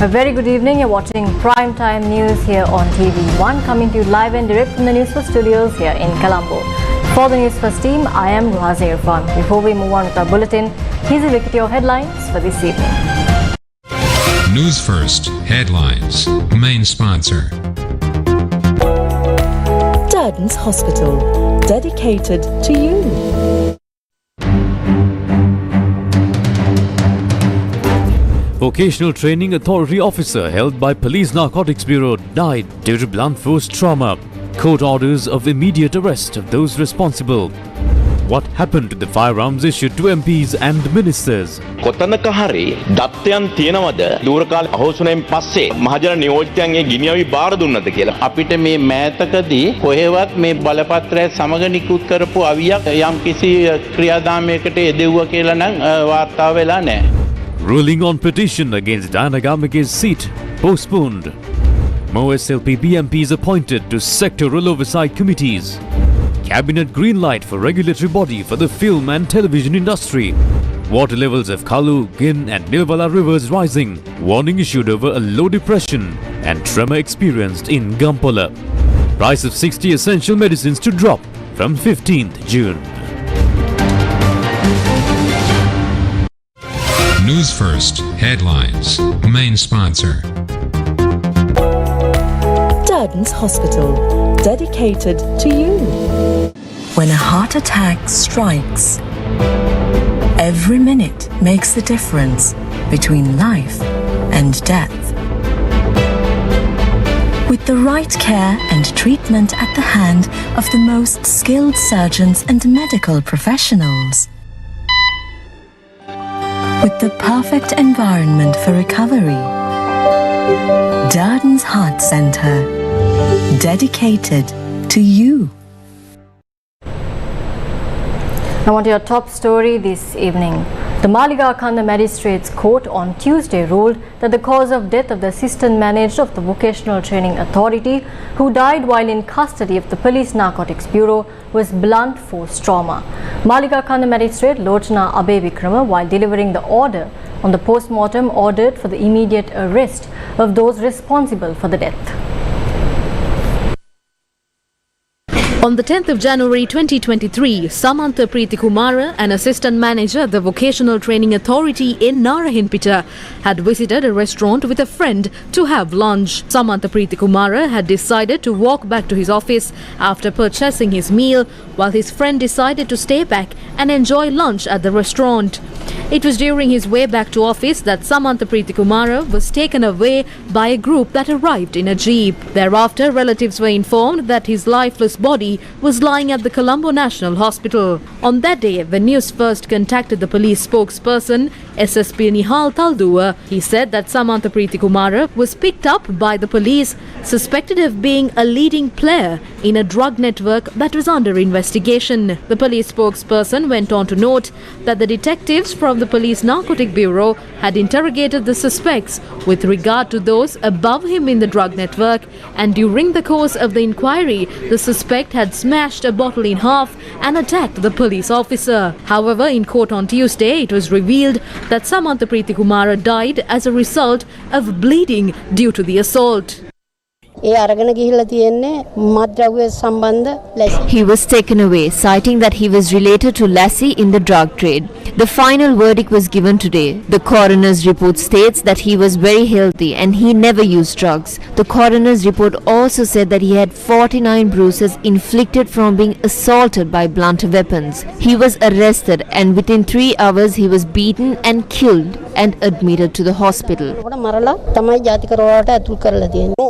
A very good evening. You're watching Prime Time News here on TV1, coming to you live and direct from the News First studios here in Colombo. For the News First team, I am Ruhaza Irfan. Before we move on with our bulletin, here's a look at your headlines for this evening. News First headlines. Main sponsor. Durden's Hospital, dedicated to you. Vocational Training Authority officer held by Police Narcotics Bureau died due to blunt force trauma. Court orders of immediate arrest of those responsible. What happened to the firearms issued to MPs and ministers? කොතනක හරි දත්තයන් තියනවද දූරකාල අහෝසුනෙන් පස්සේ මහජන නියෝජිතයන්ගේ ගිනියවි බාර දුන්නද කියලා අපිට මේ මෑතකදී කොහෙවත් මේ බලපත්‍රය සමග නිකුත් කරපු අවියක් යම් කිසි ක්‍රියාදාමයකට යෙදුවා කියලා නම් වාර්තා වෙලා නැහැ. Ruling on petition against Diana Gamage's seat postponed. More SLPP MPs appointed to sectoral oversight committees. Cabinet green light for regulatory body for the film and television industry. Water levels of Kalu, Gin and Nilvala rivers rising. Warning issued over a low depression and tremor experienced in Gampola. Price of 60 essential medicines to drop from 15th June. News First headlines. Main sponsor. Durden's Hospital, dedicated to you. When a heart attack strikes, every minute makes the difference between life and death. With the right care and treatment at the hand of the most skilled surgeons and medical professionals. With the perfect environment for recovery. Durden's Heart Centre, dedicated to you. Now on to your top story this evening. The Maligakanda Magistrates Court on Tuesday ruled that the cause of death of the assistant manager of the Vocational Training Authority, who died while in custody of the Police Narcotics Bureau, was blunt force trauma. Maligakanda Magistrate Lochana Abevikrama, while delivering the order on the post-mortem, ordered for the immediate arrest of those responsible for the death. On the 10th of January 2023, Samantha Preeti Kumara, an assistant manager at the Vocational Training Authority in Narahinpita, had visited a restaurant with a friend to have lunch. Samantha Preeti Kumara had decided to walk back to his office after purchasing his meal, while his friend decided to stay back and enjoy lunch at the restaurant. It was during his way back to office that Samantha Preeti Kumara was taken away by a group that arrived in a jeep. Thereafter, relatives were informed that his lifeless body was lying at the Colombo National Hospital. On that day, when News First contacted the police spokesperson, SSP Nihal Taldua, he said that Samantha Preeti Kumara was picked up by the police, suspected of being a leading player in a drug network that was under investigation. The police spokesperson went on to note that the detectives from the Police Narcotic Bureau had interrogated the suspects with regard to those above him in the drug network, and during the course of the inquiry, the suspect had smashed a bottle in half and attacked the police officer. However, in court on Tuesday, it was revealed that Samantha Preeti Kumara died as a result of bleeding due to the assault. He was taken away, citing that he was related to Lassie in the drug trade. The final verdict was given today. The coroner's report states that he was very healthy and he never used drugs. The coroner's report also said that he had 49 bruises inflicted from being assaulted by blunt weapons. He was arrested and within 3 hours he was beaten and killed and admitted to the hospital.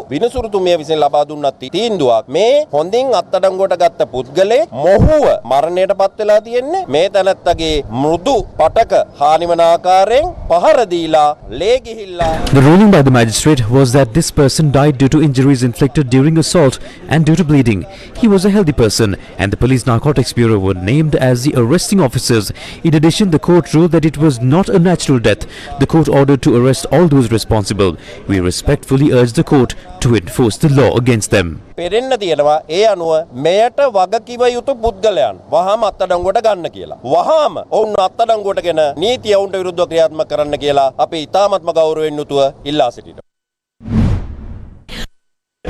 විනසුරුතුමිය විසින් ලබා දුන්න තීන්දුවක් මේ හොඳින් අත්අඩංගුවට ගත්ත පුද්ගලයෙක් මොහුව මරණයට පත් වෙලා තියෙන්නේ මේ තැනැත්තගේ මෘදු පටක හානිවන ආකාරයෙන් පහර දීලා ලේ ගිහිල්ලා. The ruling by the magistrate was that this person died due to injuries inflicted during assault and due to bleeding. He was a healthy person and the Police Narcotics Bureau were named as the arresting officers. In addition, the court ruled that it was not a natural death. The court ordered to arrest all those responsible. We respectfully urge the court to enforce the law against them. පෙරෙන්න තියෙනවා ඒ අනුව මෙයට වගකිව යුතු පුද්ගලයන් වහාම අත්අඩංගුවට ගන්න කියලා. වහාම ඔවුන් අත්අඩංගුවටගෙන නීතිය ඔවුන්ට විරුද්ධව ක්‍රියාත්මක කරන්න කියලා අපි ඉතාමත්ම ගෞරවයෙන් යුතුව ඉල්ලා සිටිනවා.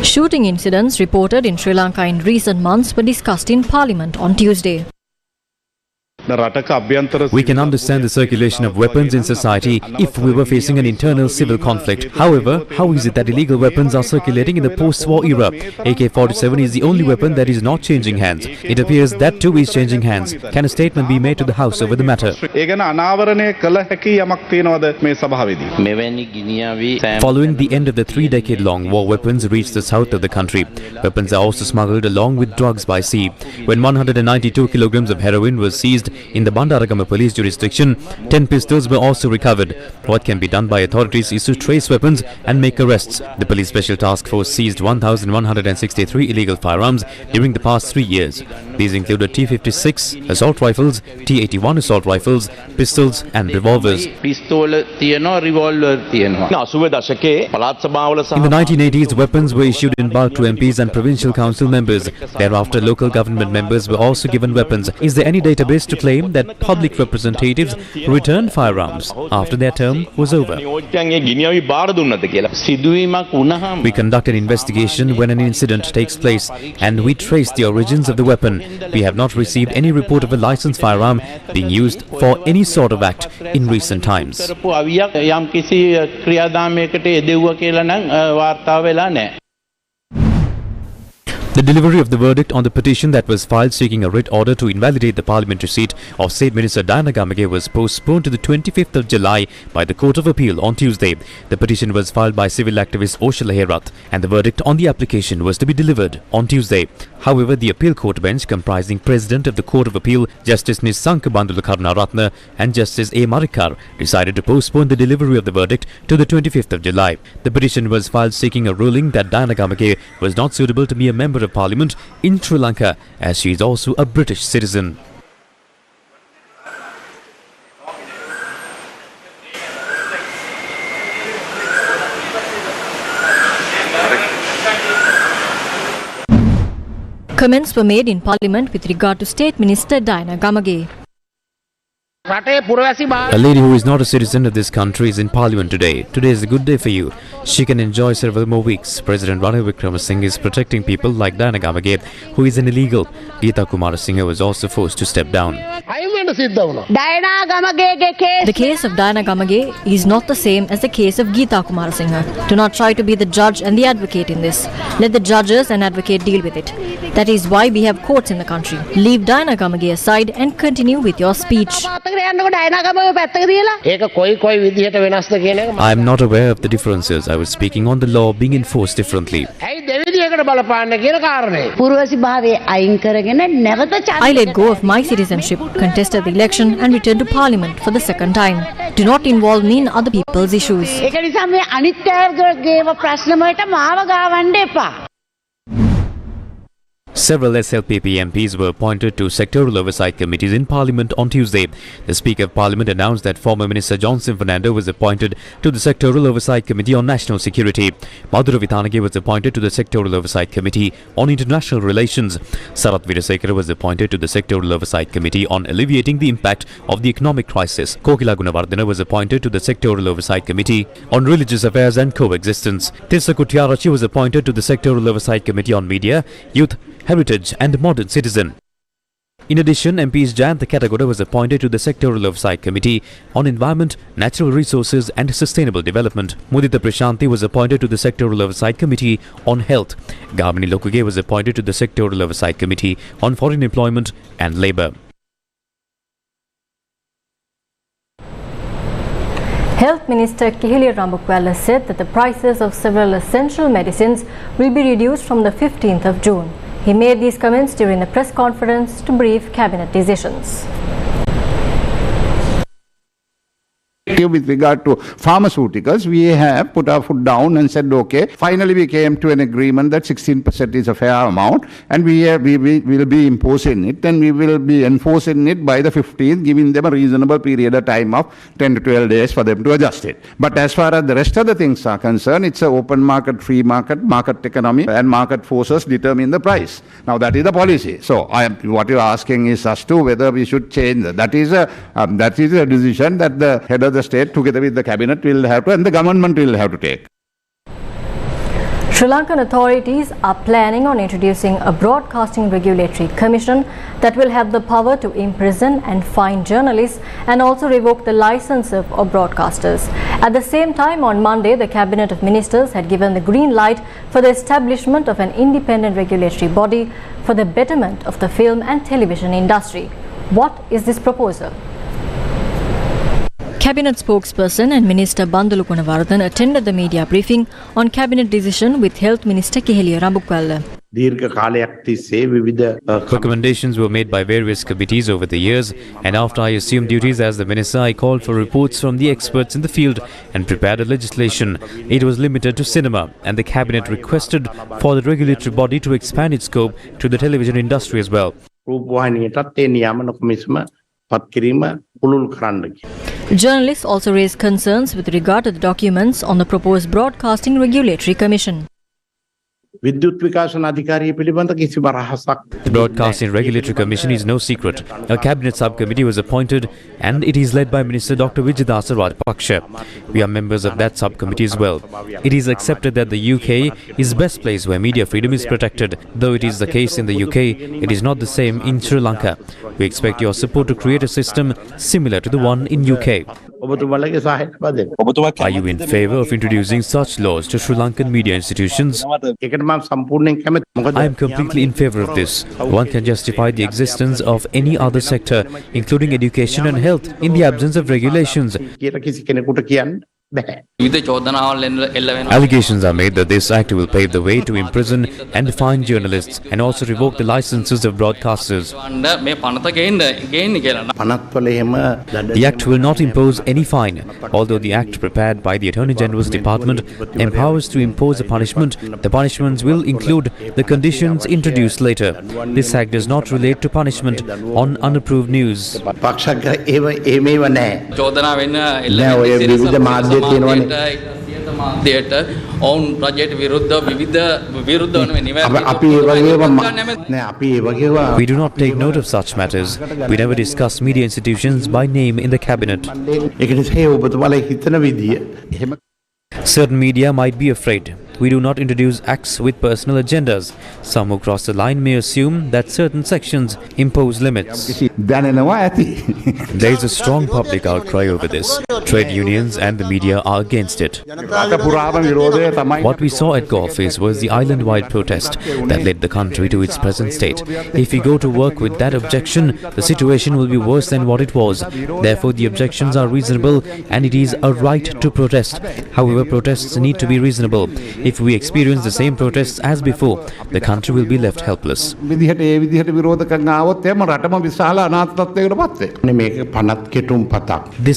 Shooting incidents reported in Sri Lanka in recent months were discussed in Parliament on Tuesday. We can understand the circulation of weapons in society if we were facing an internal civil conflict. However, how is it that illegal weapons are circulating in the post-war era? AK-47 is the only weapon that is not changing hands. It appears that too is changing hands. Can a statement be made to the House over the matter? Following the end of the 3-decade-long war, weapons reached the south of the country. Weapons are also smuggled along with drugs by sea. When 192 kilograms of heroin was seized in the Bandaragama police jurisdiction, 10 pistols were also recovered. What can be done by authorities is to trace weapons and make arrests. The police special task force seized 1,163 illegal firearms during the past 3 years. These included T-56 assault rifles, T-81 assault rifles, pistols and revolvers. In the 1980s, weapons were issued in bulk to MPs and provincial council members. Thereafter, local government members were also given weapons. Is there any database to claim that public representatives returned firearms after their term was over? We conduct an investigation when an incident takes place and we trace the origins of the weapon. We have not received any report of a licensed firearm being used for any sort of act in recent times. The delivery of the verdict on the petition that was filed seeking a writ order to invalidate the parliamentary seat of State Minister Diana Gamage was postponed to the 25th of July by the Court of Appeal on Tuesday. The petition was filed by civil activist Osha Laherath and the verdict on the application was to be delivered on Tuesday. However, the appeal court bench comprising President of the Court of Appeal Justice Nisanka Bandula Karunaratne and Justice A. Marikar decided to postpone the delivery of the verdict to the 25th of July. The petition was filed seeking a ruling that Diana Gamage was not suitable to be a member of Parliament in Sri Lanka as she is also a British citizen. Comments were made in Parliament with regard to State Minister Diana Gamage. A lady who is not a citizen of this country is in Parliament today. Today is a good day for you. She can enjoy several more weeks. President Ranil Wickremesinghe is protecting people like Diana Gamage, who is an illegal. Geeta Kumarasinghe was also forced to step down. The case of Diana Gamage is not the same as the case of Geeta Kumarasinghe. Do not try to be the judge and the advocate in this. Let the judges and advocate deal with it. That is why we have courts in the country. Leave Diana Gamage aside and continue with your speech. I am not aware of the differences. I was speaking on the law being enforced differently. I let go of my citizenship, contested the election and returned to Parliament for the second time. Do not involve me in other people's issues. Several SLPP MPs were appointed to sectoral oversight committees in Parliament on Tuesday. The Speaker of Parliament announced that former Minister Johnson Fernando was appointed to the sectoral oversight committee on national security. Madhura Vithanage was appointed to the sectoral oversight committee on international relations. Sarath Virasekara was appointed to the sectoral oversight committee on alleviating the impact of the economic crisis. Kokila Gunawardena was appointed to the sectoral oversight committee on religious affairs and coexistence. Tirsa Kuttiarachi was appointed to the sectoral oversight committee on media, youth, heritage and modern citizen. In addition, MPs Jayantha Katagoda was appointed to the Sectoral Oversight Committee on Environment, Natural Resources and Sustainable Development. Mudita Prashanti was appointed to the Sectoral Oversight Committee on Health. Gamini Lokuge was appointed to the Sectoral Oversight Committee on Foreign Employment and Labour. Health Minister Kihili Rambukwala said that the prices of several essential medicines will be reduced from the 15th of June. He made these comments during the press conference to brief cabinet decisions. With regard to pharmaceuticals, we have put our foot down and said, okay, finally we came to an agreement that 16% is a fair amount and we will be imposing it and we will be enforcing it by the 15th, giving them a reasonable period of time of 10 to 12 days for them to adjust it. But as far as the rest of the things are concerned, it's an open market, free market, market economy and market forces determine the price. Now that is the policy. So what you are asking is as to whether we should change that. That is a decision that the head of the state together with the cabinet will have to and the government will have to take. Sri Lankan authorities are planning on introducing a broadcasting regulatory commission that will have the power to imprison and fine journalists and also revoke the license of broadcasters. At the same time, on Monday, the Cabinet of Ministers had given the green light for the establishment of an independent regulatory body for the betterment of the film and television industry. What is this proposal? Cabinet spokesperson and Minister Bandulu Gunawardena attended the media briefing on Cabinet decision with Health Minister Keheliya Rambukwella. Recommendations were made by various committees over the years, and after I assumed duties as the minister, I called for reports from the experts in the field and prepared a legislation. It was limited to cinema, and the cabinet requested for the regulatory body to expand its scope to the television industry as well. Journalists also raised concerns with regard to the documents on the proposed Broadcasting Regulatory Commission. The Broadcasting Regulatory Commission is no secret. A cabinet subcommittee was appointed and it is led by Minister Dr. Vijayadasa Rajapaksa. We are members of that subcommittee as well. It is accepted that the UK is the best place where media freedom is protected. Though it is the case in the UK, it is not the same in Sri Lanka. We expect your support to create a system similar to the one in UK. Are you in favour of introducing such laws to Sri Lankan media institutions? I am completely in favour of this. One can justify the existence of any other sector, including education and health, in the absence of regulations. Allegations are made that this act will pave the way to imprison and fine journalists and also revoke the licenses of broadcasters. The act will not impose any fine, although the act prepared by the Attorney General's Department empowers to impose a punishment. The punishments will include the conditions introduced later. This act does not relate to punishment on unapproved news. We do not take note of such matters. We never discuss media institutions by name in the cabinet. Certain media might be afraid. We do not introduce acts with personal agendas. Some who cross the line may assume that certain sections impose limits. There is a strong public outcry over this. Trade unions and the media are against it. What we saw at Golfes was the island-wide protest that led the country to its present state. If we go to work with that objection, the situation will be worse than what it was. Therefore, the objections are reasonable and it is a right to protest. However, protests need to be reasonable. If we experience the same protests as before, the country will be left helpless. This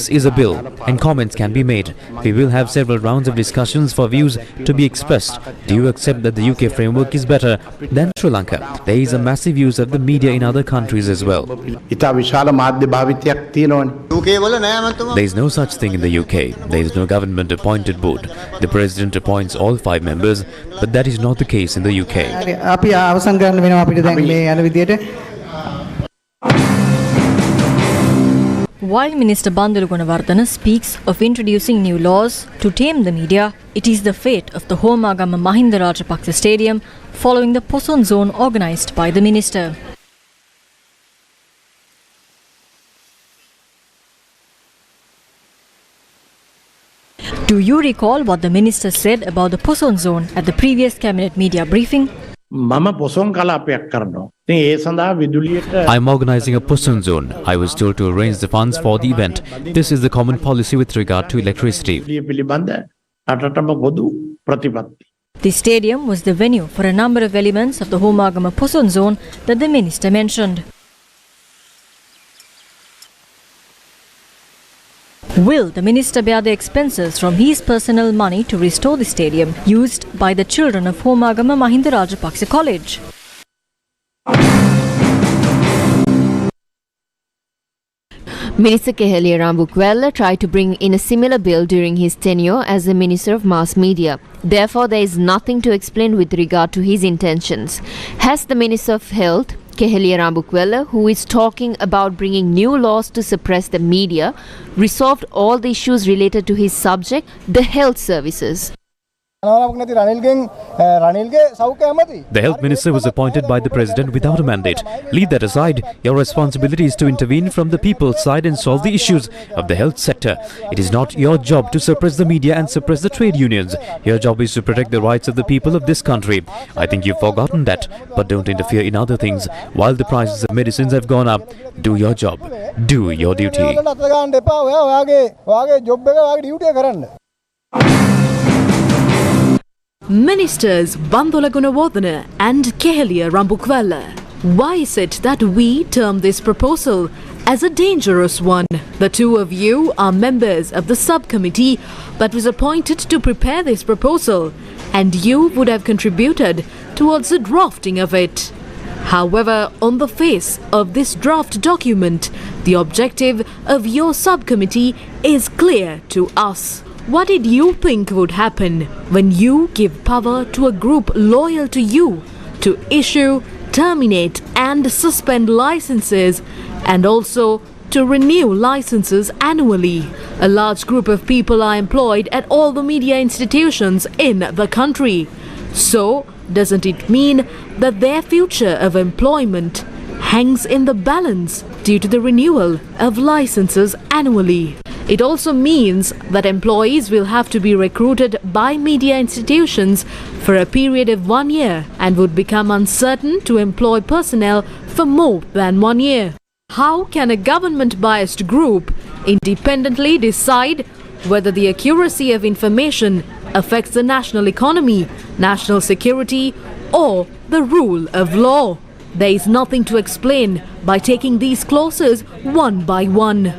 is a bill and comments can be made. We will have several rounds of discussions for views to be expressed. Do you accept that the UK framework is better than Sri Lanka? There is a massive use of the media in other countries as well. There is no such thing in the UK. There is no government appointed board. The president appoints all 5 members, but that is not the case in the UK. While Minister Bandulu Gunawardena speaks of introducing new laws to tame the media, it is the fate of the Homagama Mahinda Rajapaksa Stadium following the Poson zone organised by the minister. Do you recall what the minister said about the Poson zone at the previous cabinet media briefing? I am organizing a Poson zone. I was told to arrange the funds for the event. This is the common policy with regard to electricity. The stadium was the venue for a number of elements of the Homagama Poson zone that the minister mentioned. Will the minister bear the expenses from his personal money to restore the stadium used by the children of Homagama Mahinda Rajapaksa College? Minister Keheliya Rambukwella tried to bring in a similar bill during his tenure as the Minister of Mass Media. Therefore, there is nothing to explain with regard to his intentions. Has the Minister of Health, Keheliya Rambukwella, who is talking about bringing new laws to suppress the media, resolved all the issues related to his subject, the health services? The health minister was appointed by the president without a mandate. Leave that aside. Your responsibility is to intervene from the people's side and solve the issues of the health sector. It is not your job to suppress the media and suppress the trade unions. Your job is to protect the rights of the people of this country. I think you've forgotten that. But don't interfere in other things. While the prices of medicines have gone up, do your job. Do your duty. Ministers Bandula Gunawardena and Keheliya Rambukwala. Why is it that we term this proposal as a dangerous one? The two of you are members of the subcommittee that was appointed to prepare this proposal, and you would have contributed towards the drafting of it. However, on the face of this draft document, the objective of your subcommittee is clear to us. What did you think would happen when you give power to a group loyal to you to issue, terminate and suspend licenses and also to renew licenses annually? A large group of people are employed at all the media institutions in the country. So, doesn't it mean that their future of employment hangs in the balance due to the renewal of licenses annually? It also means that employees will have to be recruited by media institutions for a period of 1 year and would become uncertain to employ personnel for more than 1 year. How can a government-biased group independently decide whether the accuracy of information affects the national economy, national security, or the rule of law? There is nothing to explain by taking these clauses one by one.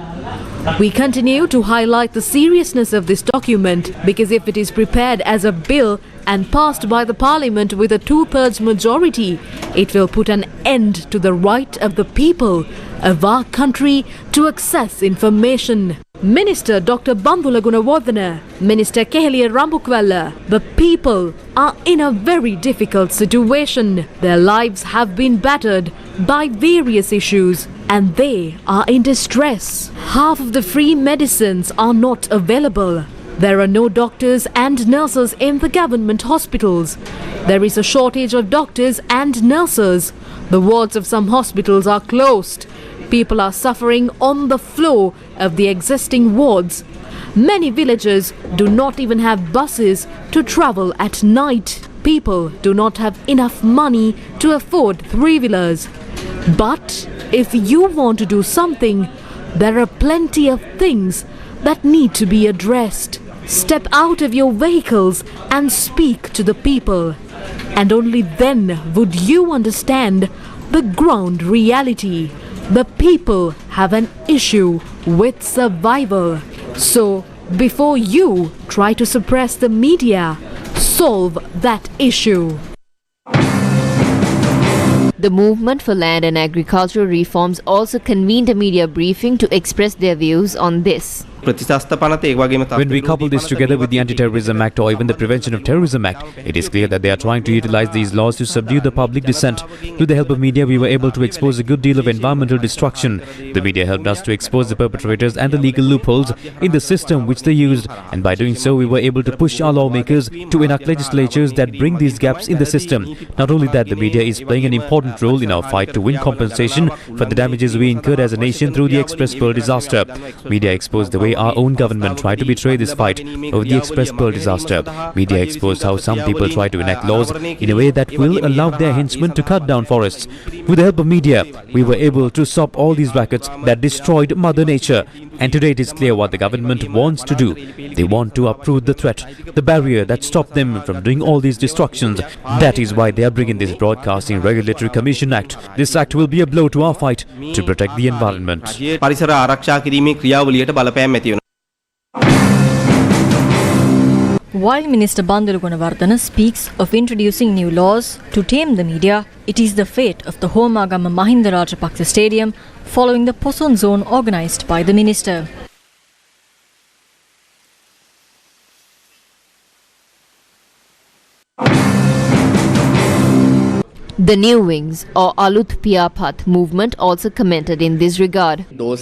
We continue to highlight the seriousness of this document because if it is prepared as a bill and passed by the Parliament with a 2/3 majority, it will put an end to the right of the people of our country to access information. Minister Dr. Bandula Gunawardena, Minister Keheliya Rambukwala, the people are in a very difficult situation. Their lives have been battered by various issues and they are in distress. Half of the free medicines are not available. There are no doctors and nurses in the government hospitals. There is a shortage of doctors and nurses. The wards of some hospitals are closed. People are suffering on the floor of the existing wards. Many villages do not even have buses to travel at night. People do not have enough money to afford three-wheelers. But if you want to do something, there are plenty of things that need to be addressed. Step out of your vehicles and speak to the people. And only then would you understand the ground reality. The people have an issue with survival. So, before you try to suppress the media, solve that issue. The Movement for Land and Agricultural Reforms also convened a media briefing to express their views on this. When we couple this together with the Anti-Terrorism Act or even the Prevention of Terrorism Act, it is clear that they are trying to utilize these laws to subdue the public dissent. With the help of media, we were able to expose a good deal of environmental destruction. The media helped us to expose the perpetrators and the legal loopholes in the system which they used, and by doing so, we were able to push our lawmakers to enact legislatures that bring these gaps in the system. Not only that, the media is playing an important role in our fight to win compensation for the damages we incurred as a nation through the Express Pearl disaster. Media exposed the way our own government tried to betray this fight over the Express Pearl disaster. Media exposed how some people try to enact laws in a way that will allow their henchmen to cut down forests. With the help of media, we were able to stop all these rackets that destroyed Mother Nature. And today it is clear what the government wants to do. They want to uproot the threat, the barrier that stopped them from doing all these destructions. That is why they are bringing this Broadcasting Regulatory Commission Act. This act will be a blow to our fight to protect the environment. While Minister Bandula Gunawardena speaks of introducing new laws to tame the media, it is the fate of the Homagama Mahinda Rajapaksa Stadium following the Poson zone organised by the minister. The New Wings or Alut Piyapath movement also commented in this regard. Media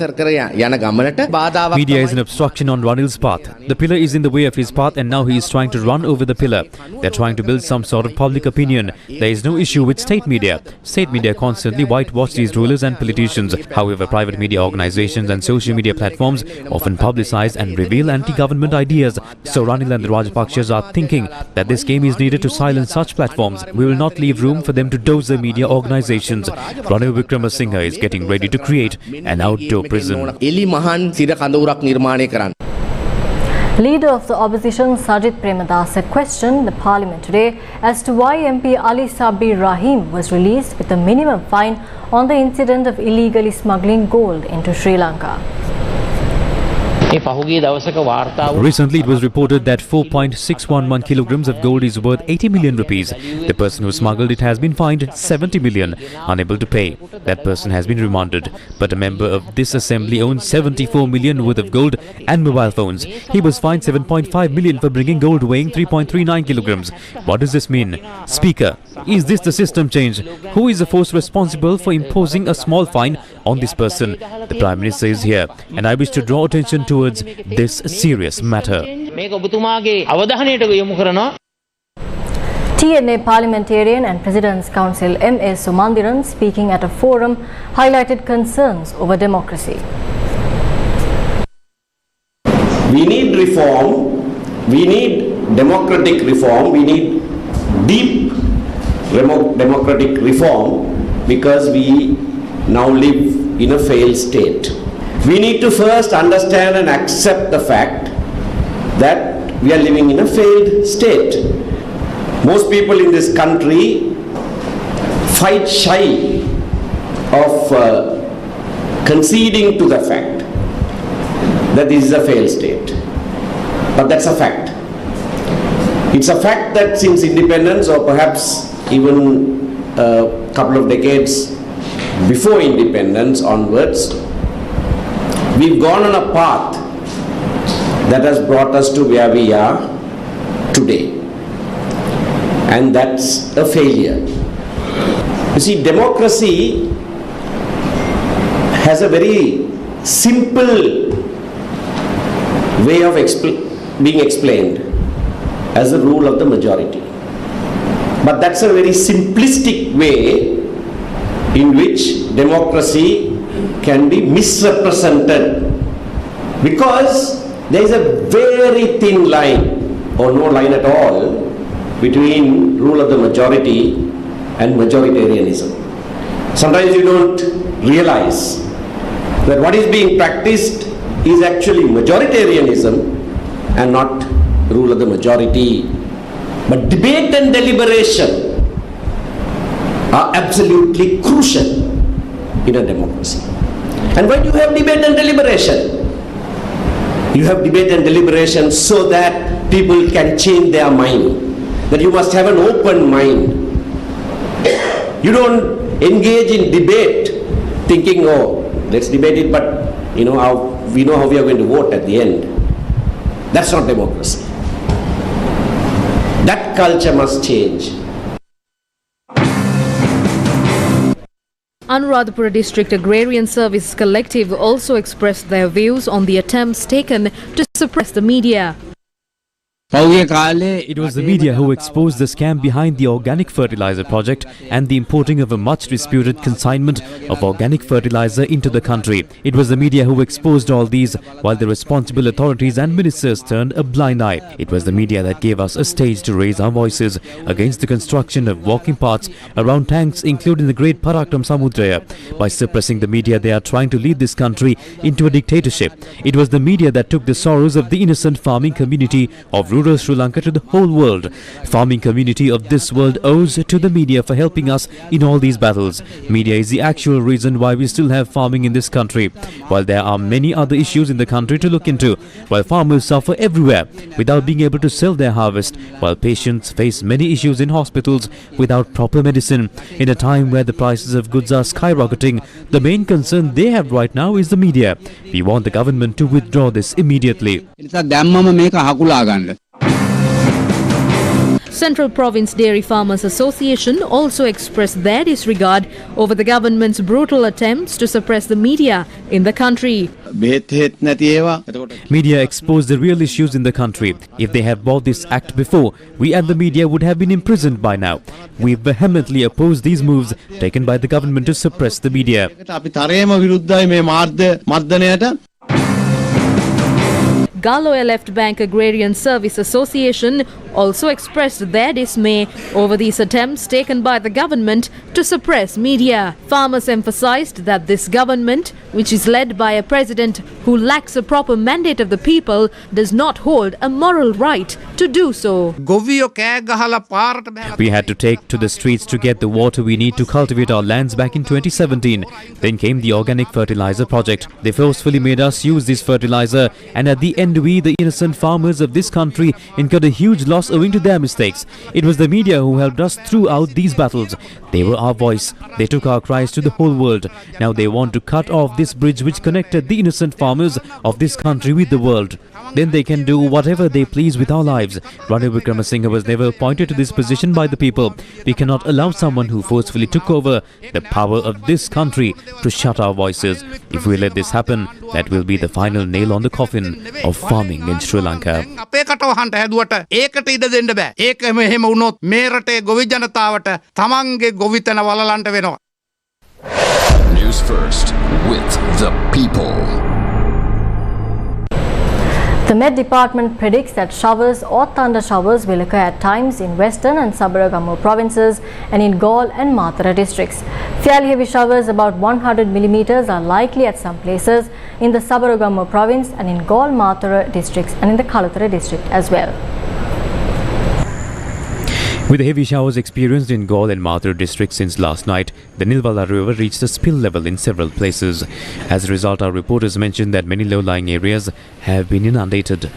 is an obstruction on Ranil's path. The pillar is in the way of his path and now he is trying to run over the pillar. They're trying to build some sort of public opinion. There is no issue with state media. State media constantly whitewash these rulers and politicians. However, private media organizations and social media platforms often publicize and reveal anti-government ideas. So Ranil and the Rajapakshas are thinking that this game is needed to silence such platforms. We will not leave room for them to dose the media organizations. Ranil Wickramasinghe is getting ready to create an outdoor prison. Leader of the opposition Sajid Premadasa questioned the parliament today as to why MP Ali Sabir Rahim was released with a minimum fine on the incident of illegally smuggling gold into Sri Lanka. Recently, it was reported that 4.611 kilograms of gold is worth 80 million rupees. The person who smuggled it has been fined 70 million, unable to pay. That person has been remanded. But a member of this assembly owns 74 million worth of gold and mobile phones. He was fined 7.5 million for bringing gold weighing 3.39 kilograms. What does this mean? Speaker, is this the system change? Who is the force responsible for imposing a small fine on this person? The Prime Minister is here, and I wish to draw attention towards this serious matter. TNA parliamentarian and President's Council M.A. Sumandiran, speaking at a forum, highlighted concerns over democracy. We need reform, we need democratic reform, we need deep democratic reform because we now live in a failed state. We need to first understand and accept the fact that we are living in a failed state. Most people in this country fight shy of conceding to the fact that this is a failed state. But that's a fact. It's a fact that since independence, or perhaps even a couple of decades before independence onwards, we've gone on a path that has brought us to where we are today. And that's a failure. You see, democracy has a very simple way of being explained as the rule of the majority. But that's a very simplistic way in which democracy can be misrepresented, because there is a very thin line or no line at all between rule of the majority and majoritarianism. Sometimes you don't realize that what is being practiced is actually majoritarianism and not rule of the majority. But debate and deliberation are absolutely crucial in a democracy. And why do you have debate and deliberation? You have debate and deliberation so that people can change their mind. That you must have an open mind. You don't engage in debate thinking, oh, let's debate it, but we know how we are going to vote at the end. That's not democracy. That culture must change. Anuradhapura District Agrarian Services Collective also expressed their views on the attempts taken to suppress the media. It was the media who exposed the scam behind the organic fertilizer project and the importing of a much disputed consignment of organic fertilizer into the country. It was the media who exposed all these, while the responsible authorities and ministers turned a blind eye. It was the media that gave us a stage to raise our voices against the construction of walking paths around tanks, including the Great Parakram Samudraya. By suppressing the media, they are trying to lead this country into a dictatorship. It was the media that took the sorrows of the innocent farming community of rural Sri Lanka to the whole world. Farming community of this world owes to the media for helping us in all these battles. Media is the actual reason why we still have farming in this country. While there are many other issues in the country to look into, while farmers suffer everywhere without being able to sell their harvest, while patients face many issues in hospitals without proper medicine, in a time where the prices of goods are skyrocketing, the main concern they have right now is the media. We want the government to withdraw this immediately. Central Province Dairy Farmers Association also expressed their disregard over the government's brutal attempts to suppress the media in the country. Media exposed the real issues in the country. If they had bought this act before, we and the media would have been imprisoned by now. We vehemently oppose these moves taken by the government to suppress the media. Galoya Left Bank Agrarian Service Association also expressed their dismay over these attempts taken by the government to suppress media. Farmers emphasized that this government, which is led by a president who lacks a proper mandate of the people, does not hold a moral right to do so. We had to take to the streets to get the water we need to cultivate our lands back in 2017. Then came the organic fertilizer project. They forcefully made us use this fertilizer, and at the end we, the innocent farmers of this country, incurred a huge loss owing to their mistakes. It was the media who helped us throughout these battles. They were our voice. They took our cries to the whole world. Now they want to cut off this bridge which connected the innocent farmers of this country with the world. Then they can do whatever they please with our lives. Ranil Wickramasinghe was never appointed to this position by the people. We cannot allow someone who forcefully took over the power of this country to shut our voices. If we let this happen, that will be the final nail on the coffin of farming in Sri Lanka. News First with the people. The Met Department predicts that showers or thunder showers will occur at times in Western and Sabaragamu provinces and in Galle and Mathura districts. Fairly heavy showers, about 100 millimeters, are likely at some places in the Sabaragamu province and in Galle, Mathura districts and in the Kaluthara district as well. With the heavy showers experienced in Galle and Mathura districts since last night, the Nilwala River reached a spill level in several places. As a result, our reporters mentioned that many low-lying areas have been inundated.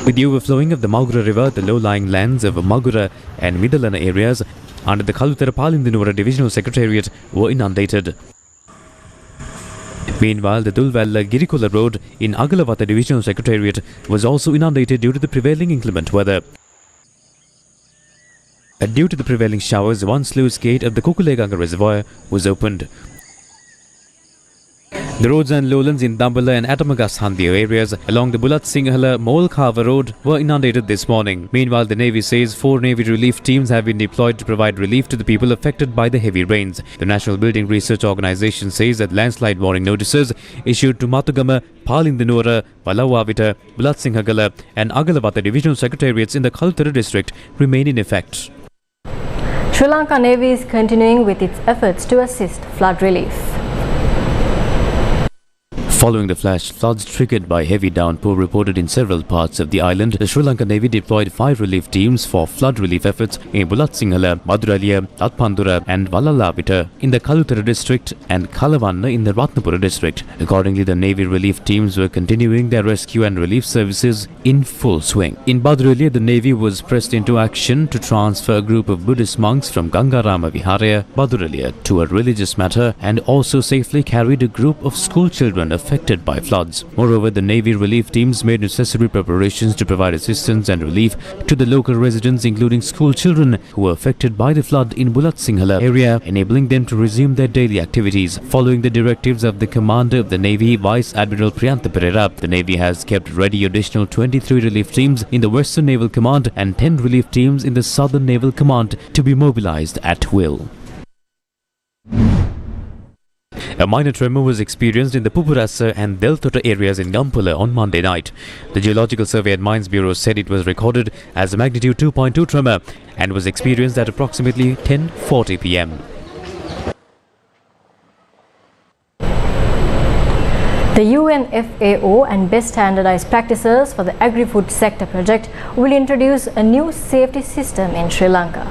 With the overflowing of the Magura River, the low-lying lands of Magura and Midalana areas under the Kaluthara Palindinura Divisional Secretariat were inundated. Meanwhile, the Dulwalla Girikola Road in Agalavata Divisional Secretariat was also inundated due to the prevailing inclement weather. Due to the prevailing showers, one sluice gate of the Kukuleganga Reservoir was opened. The roads and lowlands in Dambala and Atamagashandhia areas along the Bulat Sinhala Molkava Road were inundated this morning. Meanwhile, the Navy says 4 Navy relief teams have been deployed to provide relief to the people affected by the heavy rains. The National Building Research Organisation says that landslide warning notices issued to Matugama, Palindinura, Palawavita, Bulat Singhagala and Agalavata Divisional Secretariats in the Kaluthara district remain in effect. Sri Lanka Navy is continuing with its efforts to assist flood relief. Following the flash floods triggered by heavy downpour reported in several parts of the island, the Sri Lanka Navy deployed 5 relief teams for flood relief efforts in Bulat Sinhala, Maduralia, Tatpandura and Valalavita in the Kaluthara district and Kalavanna in the Ratnapura district. Accordingly, the Navy relief teams were continuing their rescue and relief services in full swing. In Baduralia, the Navy was pressed into action to transfer a group of Buddhist monks from Gangarama Viharaya, Baduralia to a religious matter and also safely carried a group of school children affected by floods. Moreover, the Navy relief teams made necessary preparations to provide assistance and relief to the local residents, including school children who were affected by the flood in Bulat Sinhala area, enabling them to resume their daily activities. Following the directives of the Commander of the Navy, Vice Admiral Priyantha Pereira, the Navy has kept ready additional 23 relief teams in the Western Naval Command and 10 relief teams in the Southern Naval Command to be mobilized at will. A minor tremor was experienced in the Pupurasa and Deltota areas in Gampula on Monday night. The Geological Survey and Mines Bureau said it was recorded as a magnitude 2.2 tremor and was experienced at approximately 10:40 p.m. The UNFAO and Best Standardized Practices for the Agri-Food Sector project will introduce a new safety system in Sri Lanka.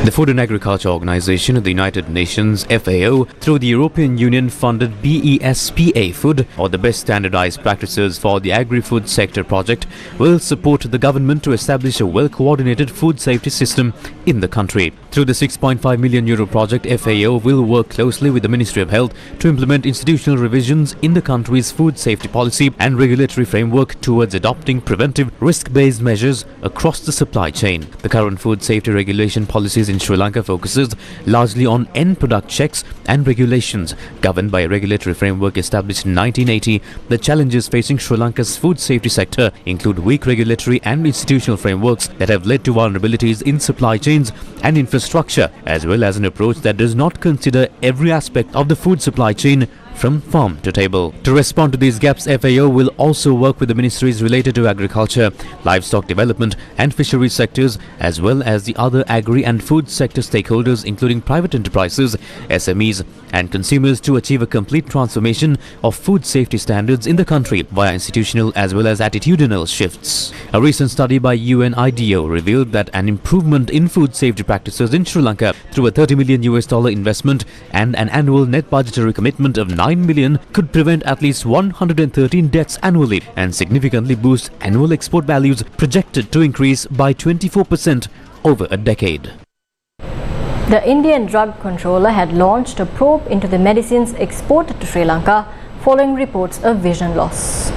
The Food and Agriculture Organization of the United Nations (FAO) through the European Union funded BESPA Food, or the Best Standardized Practices for the Agri-Food Sector project, will support the government to establish a well-coordinated food safety system in the country. Through the €6.5 million project, FAO will work closely with the Ministry of Health to implement institutional revisions in the country's food safety policy and regulatory framework towards adopting preventive risk-based measures across the supply chain. The current food safety regulation policies in Sri Lanka focuses largely on end product checks and regulations governed by a regulatory framework established in 1980. The challenges facing Sri Lanka's food safety sector include weak regulatory and institutional frameworks that have led to vulnerabilities in supply chains and infrastructure, as well as an approach that does not consider every aspect of the food supply chain from farm to table. To respond to these gaps, FAO will also work with the ministries related to agriculture, livestock development and fisheries sectors, as well as the other agri and food sector stakeholders including private enterprises, SMEs and consumers to achieve a complete transformation of food safety standards in the country via institutional as well as attitudinal shifts. A recent study by UNIDO revealed that an improvement in food safety practices in Sri Lanka through a $30 million investment and an annual net budgetary commitment of $9 million could prevent at least 113 deaths annually and significantly boost annual export values projected to increase by 24% over a decade. The Indian drug controller had launched a probe into the medicines exported to Sri Lanka following reports of vision loss.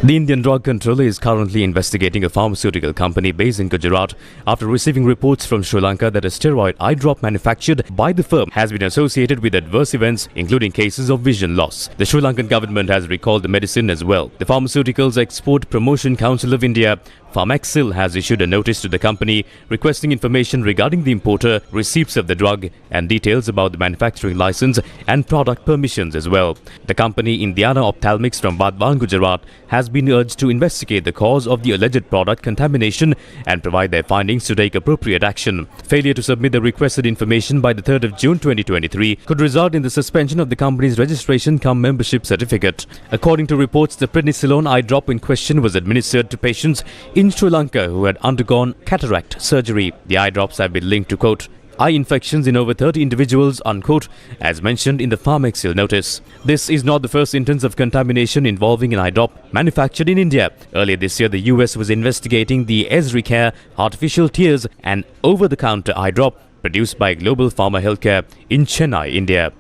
The Indian drug controller is currently investigating a pharmaceutical company based in Gujarat after receiving reports from Sri Lanka that a steroid eye drop manufactured by the firm has been associated with adverse events, including cases of vision loss. The Sri Lankan government has recalled the medicine as well. The Pharmaceuticals Export Promotion Council of India, Pharmaxil, has issued a notice to the company requesting information regarding the importer, receipts of the drug and details about the manufacturing license and product permissions as well. The company Indiana Ophthalmics from Badwan, Gujarat has been urged to investigate the cause of the alleged product contamination and provide their findings to take appropriate action. Failure to submit the requested information by the 3rd of June 2023 could result in the suspension of the company's registration cum membership certificate. According to reports, the prednisolone eye drop in question was administered to patients in Sri Lanka who had undergone cataract surgery. The eye drops have been linked to, quote, eye infections in over 30 individuals, unquote, as mentioned in the Pharmaxil notice. This is not the first instance of contamination involving an eye drop manufactured in India. Earlier this year, the US was investigating the Ezricare artificial tears, an over-the-counter eye drop produced by Global Pharma Healthcare in Chennai, India.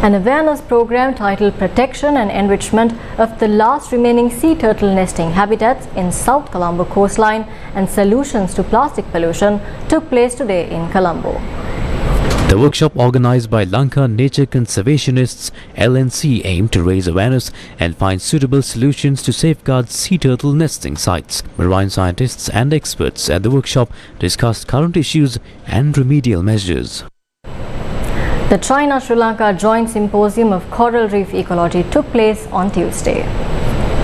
An awareness program titled Protection and Enrichment of the Last Remaining Sea Turtle Nesting Habitats in South Colombo Coastline and Solutions to Plastic Pollution took place today in Colombo. The workshop, organized by Lanka Nature Conservationists LNC, aimed to raise awareness and find suitable solutions to safeguard sea turtle nesting sites. Marine scientists and experts at the workshop discussed current issues and remedial measures. The China-Sri Lanka Joint Symposium of Coral Reef Ecology took place on Tuesday.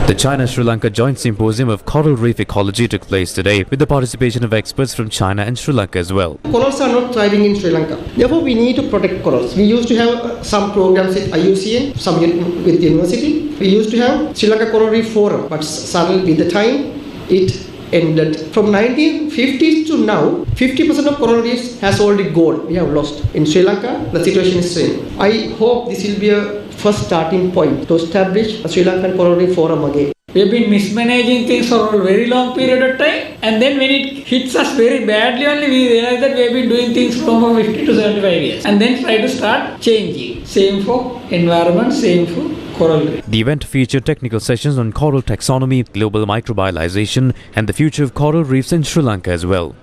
The China-Sri Lanka Joint Symposium of Coral Reef Ecology took place today with the participation of experts from China and Sri Lanka as well. Corals are not thriving in Sri Lanka. Therefore, we need to protect corals. We used to have some programs at IUCN, some with the university. We used to have Sri Lanka Coral Reef Forum, but suddenly with the time, it ended. From 1950s to now, 50% of coral reefs has already gone. We have lost. In Sri Lanka, the situation is same. I hope this will be a first starting point to establish a Sri Lankan Coral Reef Forum again. We have been mismanaging things for a very long period of time, and then when it hits us very badly only, we realize that we have been doing things for 50 to 75 years, and then try to start changing. Same for environment, same for coral reef. The event featured technical sessions on coral taxonomy, global microbialization and the future of coral reefs in Sri Lanka as well.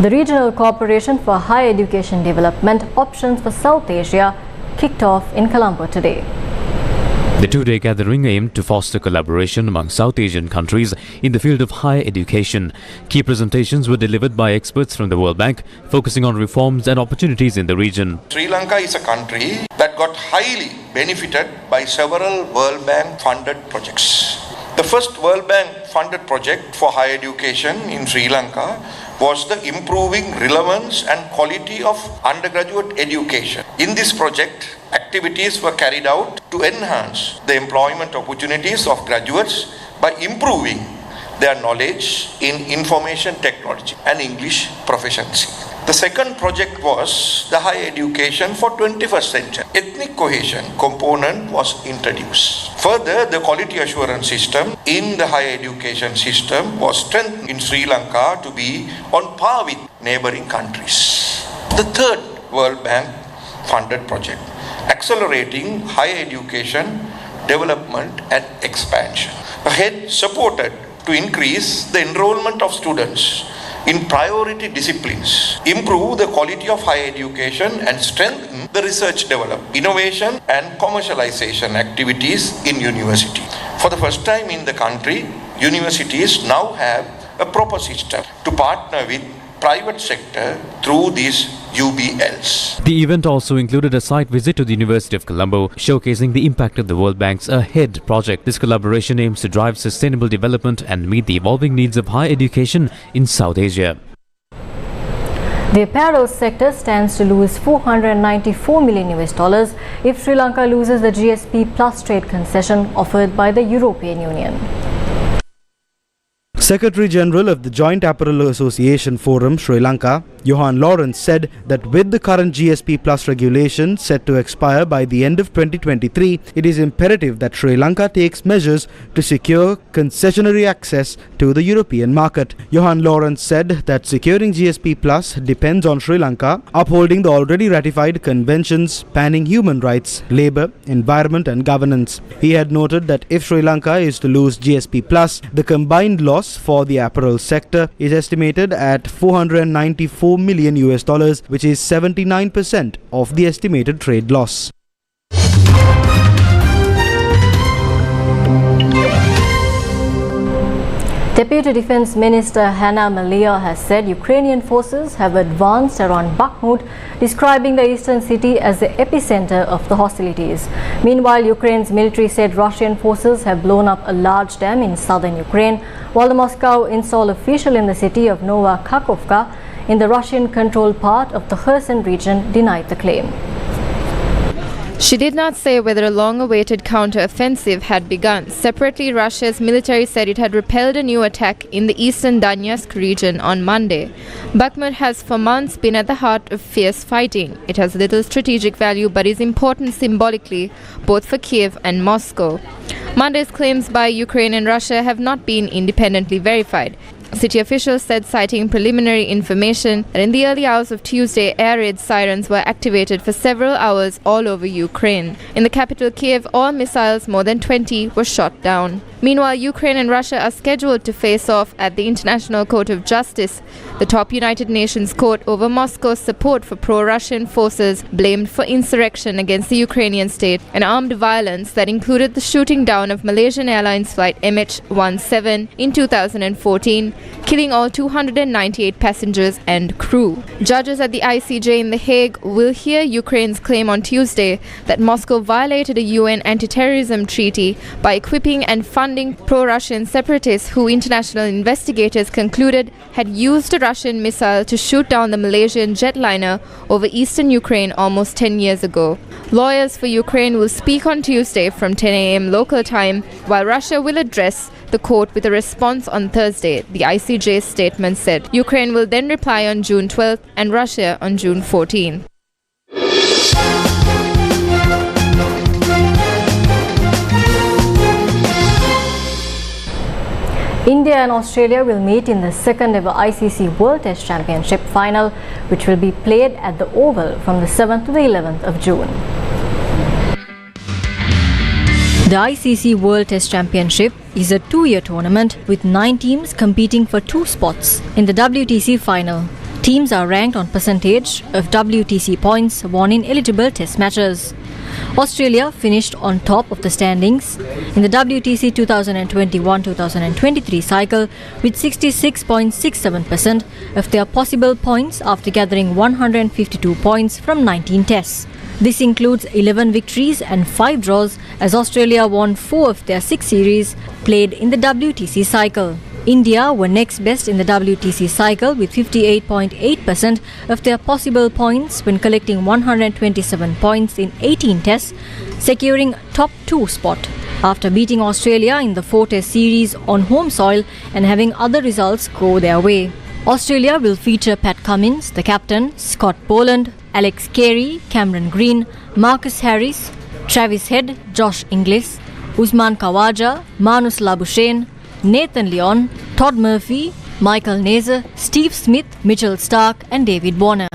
The Regional Cooperation for Higher Education Development Options for South Asia kicked off in Colombo today. The two-day gathering aimed to foster collaboration among South Asian countries in the field of higher education. Key presentations were delivered by experts from the World Bank, focusing on reforms and opportunities in the region. Sri Lanka is a country that got highly benefited by several World Bank funded projects. The first World Bank funded project for higher education in Sri Lanka was the improving relevance and quality of undergraduate education. In this project, activities were carried out to enhance the employment opportunities of graduates by improving their knowledge in information technology and English proficiency. The second project was the higher education for 21st century. Ethnic cohesion component was introduced. Further, the quality assurance system in the higher education system was strengthened in Sri Lanka to be on par with neighboring countries. The third World Bank funded project, accelerating higher education development and expansion. Ahead supported to increase the enrollment of students in priority disciplines, improve the quality of higher education and strengthen the research development, innovation and commercialization activities in university. For the first time in the country, universities now have a proper system to partner with private sector through these UBLs. The event also included a site visit to the University of Colombo, showcasing the impact of the World Bank's AHEAD project. This collaboration aims to drive sustainable development and meet the evolving needs of higher education in South Asia. The apparel sector stands to lose $494 million if Sri Lanka loses the GSP Plus trade concession offered by the European Union. Secretary General of the Joint Apparel Association Forum, Sri Lanka, Johan Lawrence, said that with the current GSP Plus regulation set to expire by the end of 2023, it is imperative that Sri Lanka takes measures to secure concessionary access to the European market. Johan Lawrence said that securing GSP Plus depends on Sri Lanka upholding the already ratified conventions spanning human rights, labour, environment and governance. He had noted that if Sri Lanka is to lose GSP Plus, the combined loss for the apparel sector is estimated at $494 million, which is 79% of the estimated trade loss. Deputy Defence Minister Hanna Maliar has said Ukrainian forces have advanced around Bakhmut, describing the eastern city as the epicenter of the hostilities. Meanwhile, Ukraine's military said Russian forces have blown up a large dam in southern Ukraine, while the Moscow installed official in the city of Nova Kakhovka in the Russian-controlled part of the Kherson region denied the claim. She did not say whether a long-awaited counter-offensive had begun. Separately, Russia's military said it had repelled a new attack in the eastern Donetsk region on Monday. Bakhmut has for months been at the heart of fierce fighting. It has little strategic value but is important symbolically, both for Kiev and Moscow. Monday's claims by Ukraine and Russia have not been independently verified. City officials said, citing preliminary information, that in the early hours of Tuesday, air raid sirens were activated for several hours all over Ukraine. In the capital Kiev, all missiles, more than 20, were shot down. Meanwhile, Ukraine and Russia are scheduled to face off at the International Court of Justice, the top United Nations court, over Moscow's support for pro-Russian forces blamed for insurrection against the Ukrainian state and armed violence that included the shooting down of Malaysian Airlines flight MH17 in 2014, killing all 298 passengers and crew. Judges at the ICJ in The Hague will hear Ukraine's claim on Tuesday that Moscow violated a UN anti-terrorism treaty by equipping and funding pro-Russian separatists who international investigators concluded had used a Russian missile to shoot down the Malaysian jetliner over eastern Ukraine almost 10 years ago. Lawyers for Ukraine will speak on Tuesday from 10 a.m. local time, while Russia will address the court with a response on Thursday, the ICJ statement said. Ukraine will then reply on June 12th and Russia on June 14th. India and Australia will meet in the second ever ICC World Test Championship final, which will be played at the Oval from the 7th to the 11th of June. The ICC World Test Championship is a two-year tournament with 9 teams competing for 2 spots in the WTC final. Teams are ranked on percentage of WTC points won in eligible test matches. Australia finished on top of the standings in the WTC 2021-2023 cycle with 66.67% of their possible points after gathering 152 points from 19 tests. This includes 11 victories and 5 draws, as Australia won 4 of their 6 series played in the WTC cycle. India were next best in the WTC cycle with 58.8% of their possible points when collecting 127 points in 18 tests, securing top 2 spot. after beating Australia in the 4-Test series on home soil and having other results go their way. Australia will feature Pat Cummins, the captain, Scott Boland, Alex Carey, Cameron Green, Marcus Harris, Travis Head, Josh Inglis, Usman Khawaja, Manus Labuschagne, Nathan Lyon, Todd Murphy, Michael Nazer, Steve Smith, Mitchell Starc and David Warner.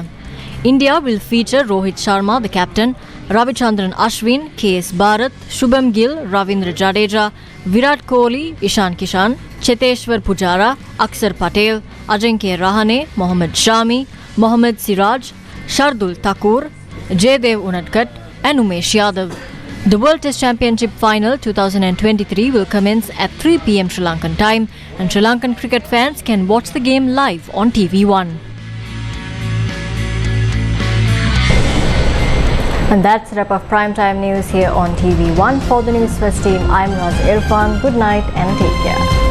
India will feature Rohit Sharma, the captain, Ravichandran Ashwin, KS Bharat, Shubham Gill, Ravindra Jadeja, Virat Kohli, Ishan Kishan, Cheteshwar Pujara, Aksar Patel, Ajinkya Rahane, Mohammad Shami, Mohammad Siraj, Shardul Thakur, Jaydev Unadkat and Umesh Yadav. The World Test Championship Final 2023 will commence at 3 p.m. Sri Lankan time, and Sri Lankan cricket fans can watch the game live on TV1. And that's a wrap of primetime news here on TV1. For the News First team, I'm Raz Irfan. Good night and take care.